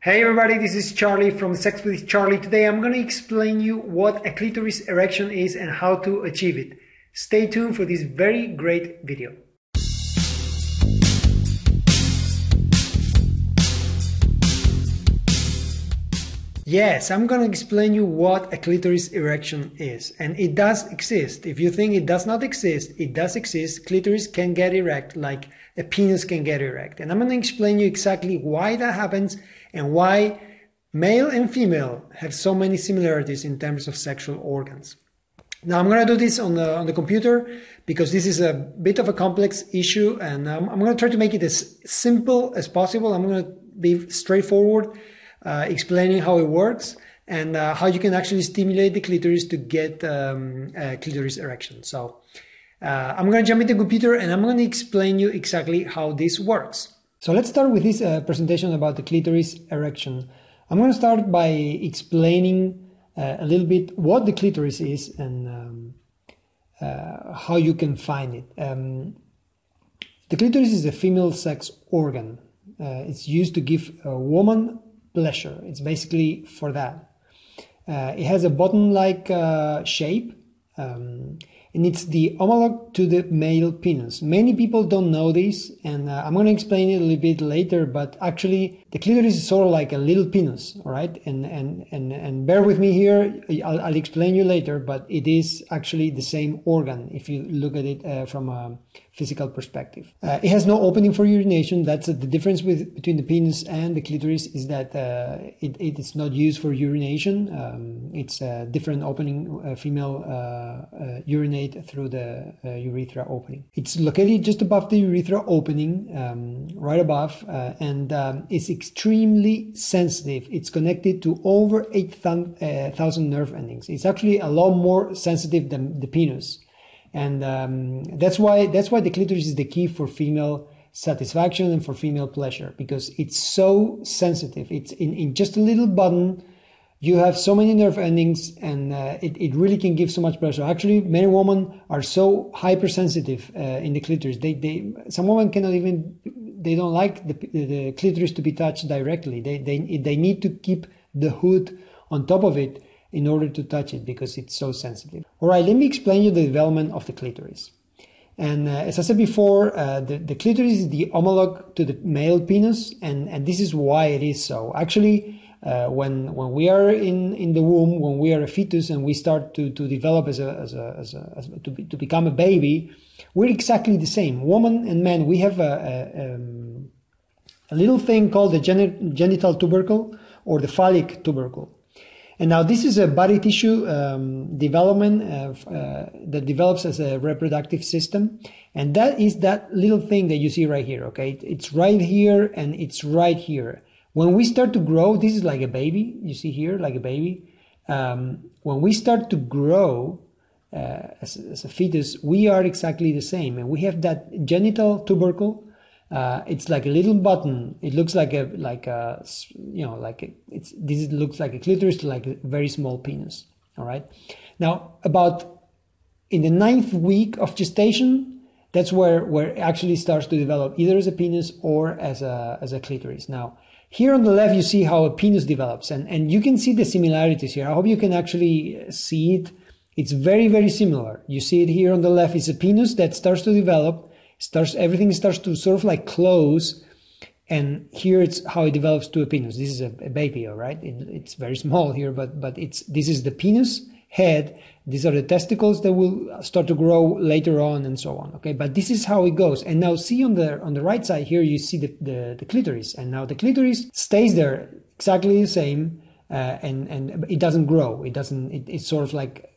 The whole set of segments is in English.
Hey everybody, this is Charlie from Sex with Charlie. Today I'm going to explain you what a clitoris erection is and how to achieve it. Stay tuned for this very great video. Yes, I'm going to explain you what a clitoris erection is. And it does exist. If you think it does not exist, it does exist. Clitoris can get erect like a penis can get erect. And I'm going to explain you exactly why that happens and why male and female have so many similarities in terms of sexual organs. Now I'm going to do this on the computer because this is a bit of a complex issue, and I'm going to try to make it as simple as possible. I'm going to be straightforward, explaining how it works and how you can actually stimulate the clitoris to get a clitoris erection. So I'm going to jump into the computer and I'm going to explain you exactly how this works. So let's start with this presentation about the clitoris erection. I'm going to start by explaining a little bit what the clitoris is and how you can find it. The clitoris is a female sex organ. It's used to give a woman pleasure. It's basically for that. It has a button-like shape. And it's the homologue to the male penis. Many people don't know this, and I'm going to explain it a little bit later, but actually the clitoris is sort of like a little penis, all right? And bear with me here, I'll explain you later, but it is actually the same organ if you look at it from a physical perspective. It has no opening for urination. That's the difference between the penis and the clitoris, is that it is not used for urination. It's a different opening. Female urinate through the urethra opening. It's located just above the urethra opening, right above, and it's extremely sensitive. It's connected to over 8,000 nerve endings. It's actually a lot more sensitive than the penis. And that's why the clitoris is the key for female satisfaction and for female pleasure, because it's so sensitive. It's in just a little button. You have so many nerve endings, and it really can give so much pleasure. Actually, many women are so hypersensitive in the clitoris. Some women cannot even, they don't like the clitoris to be touched directly. They need to keep the hood on top of it in order to touch it because it's so sensitive. All right, let me explain you the development of the clitoris. And as I said before, the clitoris is the homologue to the male penis, and this is why it is so. Actually, when we are in the womb, when we are a fetus and we start to develop to become a baby, we're exactly the same. Woman and man, we have a little thing called the genital tubercle or the phallic tubercle. And now this is a body tissue development that develops as a reproductive system. And that is that little thing that you see right here, okay? It's right here and it's right here. When we start to grow, this is like a baby, you see here, like a baby. When we start to grow as a fetus, we are exactly the same. And we have that genital tubercle. It's like a little button. It looks like this looks like a clitoris, like a very small penis. All right. Now, about in the 9th week of gestation, that's where it actually starts to develop, either as a penis or as a clitoris. Now, here on the left, you see how a penis develops, and you can see the similarities here. I hope you can actually see it. It's very, very similar. You see it here on the left. It's a penis that starts to develop. Everything starts to sort of like close, and here it's how it develops to a penis. This is a baby, all right? It's very small here, but this is the penis head. These are the testicles that will start to grow later on, and so on. Okay, but this is how it goes. And now see on the right side here, you see the clitoris, and now the clitoris stays there exactly the same, and it doesn't grow. It sort of like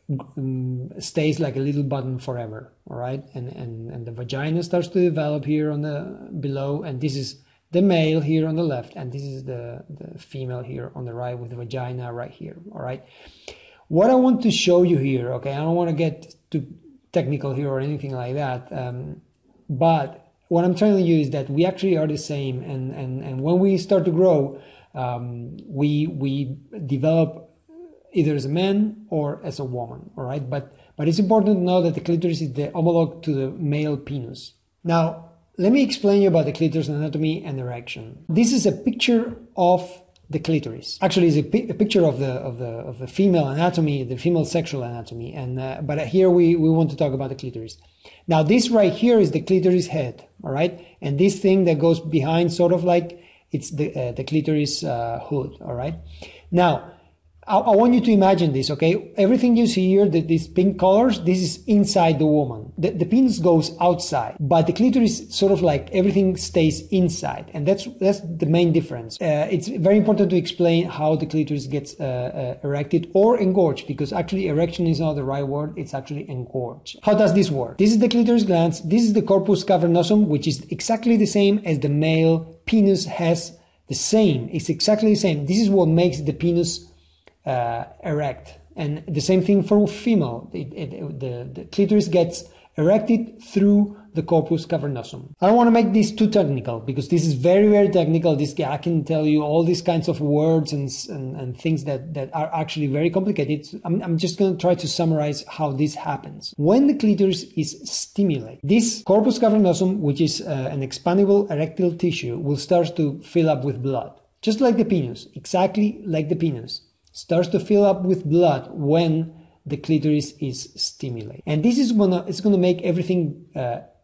stays like a little button forever. All right, and the vagina starts to develop here on the below, and this is the male here on the left, and this is the female here on the right with the vagina right here. All right. What I want to show you here, okay, I don't want to get too technical here or anything like that, but what I'm telling you is that we actually are the same, and when we start to grow, we develop either as a man or as a woman, all right? But it's important to know that the clitoris is the homologue to the male penis. Now, let me explain you about the clitoris anatomy and erection. This is a picture of the clitoris. Actually, it's a picture of the female anatomy, the female sexual anatomy, and but here we want to talk about the clitoris. Now, this right here is the clitoris head, all right, and this thing that goes behind, sort of like it's the clitoris hood, all right. Now, I want you to imagine this, okay? Everything you see here, these pink colors, this is inside the woman. The penis goes outside, but the clitoris, sort of like everything stays inside, and that's the main difference. It's very important to explain how the clitoris gets erected or engorged, because actually erection is not the right word, it's actually engorged. How does this work? This is the clitoris glands, this is the corpus cavernosum, which is exactly the same as the male penis has the same. It's exactly the same. This is what makes the penis erect, and the same thing for female. The clitoris gets erected through the corpus cavernosum. I don't want to make this too technical, because this is very technical. I can tell you all these kinds of words and things that are actually very complicated. I'm just going to try to summarize how this happens. When the clitoris is stimulated, this corpus cavernosum, which is an expandable erectile tissue, will start to fill up with blood, just like the penis, exactly like the penis. Starts to fill up with blood when the clitoris is stimulated, and this is it's gonna make everything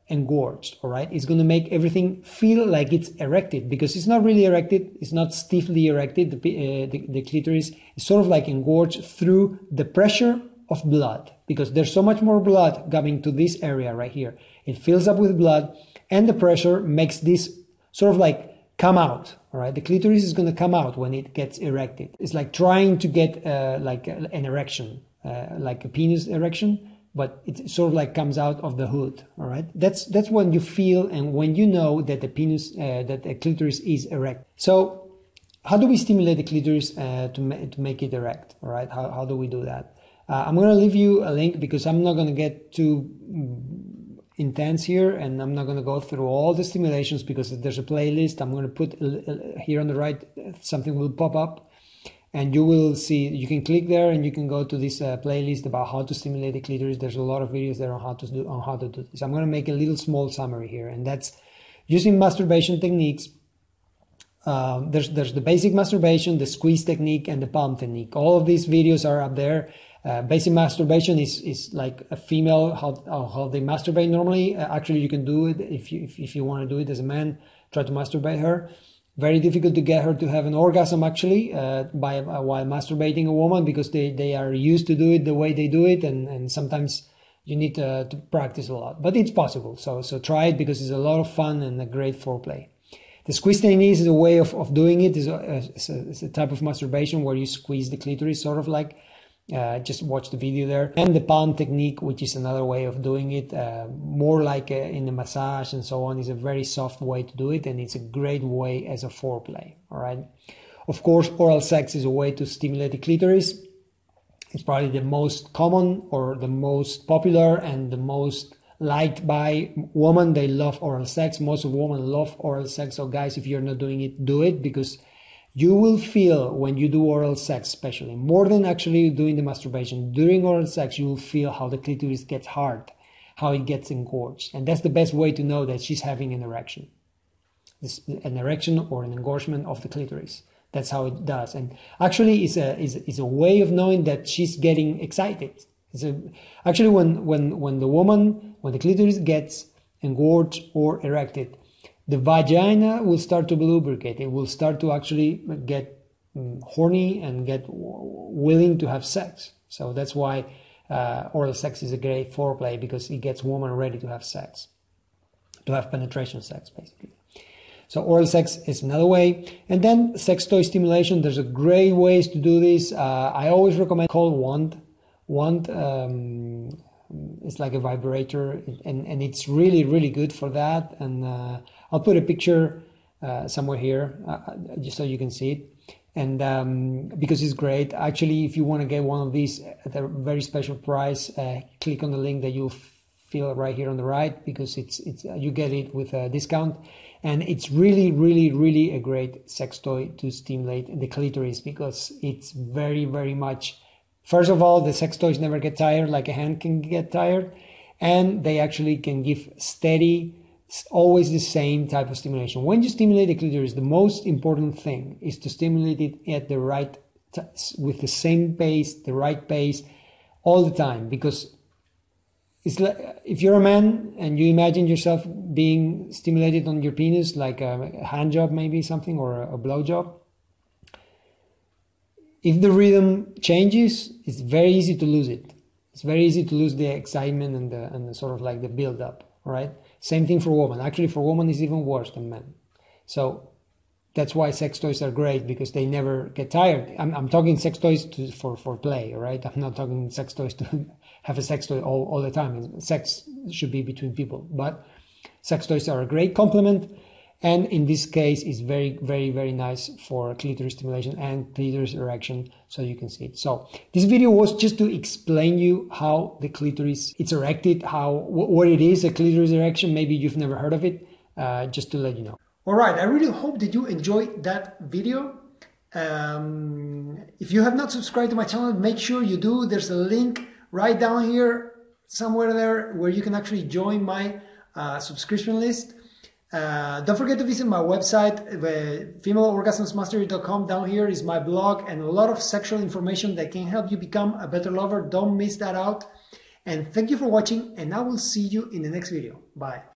engorged. All right, it's gonna make everything feel like it's erected, because it's not really erected. It's not stiffly erected. The clitoris is sort of like engorged through the pressure of blood, because there's so much more blood coming to this area right here. It fills up with blood, and the pressure makes this sort of like come out. All right, the clitoris is going to come out when it gets erected. It's like trying to get like an erection, like a penis erection, but it sort of like comes out of the hood. All right, that's when you feel and when you know that the penis, that the clitoris is erect. So, how do we stimulate the clitoris to make it erect? All right, how do we do that? I'm going to leave you a link, because I'm not going to get too intense here, and I'm not going to go through all the stimulations, because there's a playlist. I'm going to put here on the right, something will pop up, and you will see, you can click there and you can go to this playlist about how to stimulate the clitoris. There's a lot of videos there on how to do this. I'm going to make a little small summary here, and that's using masturbation techniques. There's the basic masturbation, the squeeze technique, and the palm technique. All of these videos are up there. Basic masturbation is like a female, how they masturbate normally. Actually, you can do it if you want to do it as a man. Try to masturbate her. Very difficult to get her to have an orgasm, actually, while masturbating a woman, because they are used to do it the way they do it, and sometimes you need to practice a lot. But it's possible, so try it, because it's a lot of fun and a great foreplay. The squeeze technique is a way of doing it. It's a type of masturbation where you squeeze the clitoris, sort of like. Just watch the video there. And the palm technique, which is another way of doing it, more like in the massage and so on, is a very soft way to do it, and it's a great way as a foreplay. All right. Of course, oral sex is a way to stimulate the clitoris. It's probably the most common or the most popular and the most liked by women. They love oral sex. Most of women love oral sex. So guys, if you're not doing it, do it, because you will feel when you do oral sex, especially more than actually doing the masturbation, during oral sex, you will feel how the clitoris gets hard, how it gets engorged. And that's the best way to know that she's having an erection. An erection or an engorgement of the clitoris. That's how it does. And actually is a way of knowing that she's getting excited. Actually when the clitoris gets engorged or erected, the vagina will start to lubricate. It will start to actually get horny and get willing to have sex. So that's why oral sex is a great foreplay, because it gets women ready to have sex, to have penetration sex, basically. So oral sex is another way. And then sex toy stimulation. There's a great ways to do this. I always recommend called wand. It's like a vibrator, and it's really good for that. And I'll put a picture somewhere here just so you can see it. And because it's great. Actually, if you want to get one of these at a very special price, click on the link that you'll feel right here on the right, because it's you get it with a discount. And it's really a great sex toy to stimulate the clitoris, because it's very much. First of all, the sex toys never get tired, like a hand can get tired, and they actually can give steady It's always the same type of stimulation. When you stimulate the clitoris, the most important thing is to stimulate it at the right, with the same pace, the right pace, all the time. Because it's like, if you're a man and you imagine yourself being stimulated on your penis, like a hand job maybe, something, or a blow job, if the rhythm changes, it's very easy to lose it. It's very easy to lose the excitement and the sort of like the build up, right? Same thing for women. Actually, for women, it's even worse than men. So that's why sex toys are great, because they never get tired. I'm talking sex toys for play, right? I'm not talking sex toys to have a sex toy all the time. Sex should be between people, but sex toys are a great complement. And in this case, it's very, very, very nice for clitoris stimulation and clitoris erection, so you can see it. So this video was just to explain you how the clitoris is erected, what it is, a clitoris erection. Maybe you've never heard of it, just to let you know. All right, I really hope that you enjoyed that video. If you have not subscribed to my channel, make sure you do. There's a link right down here, somewhere there, where you can actually join my subscription list. Don't forget to visit my website, femaleorgasmsmastery.com. Down here is my blog and a lot of sexual information that can help you become a better lover. Don't miss that out. And thank you for watching, and I will see you in the next video. Bye.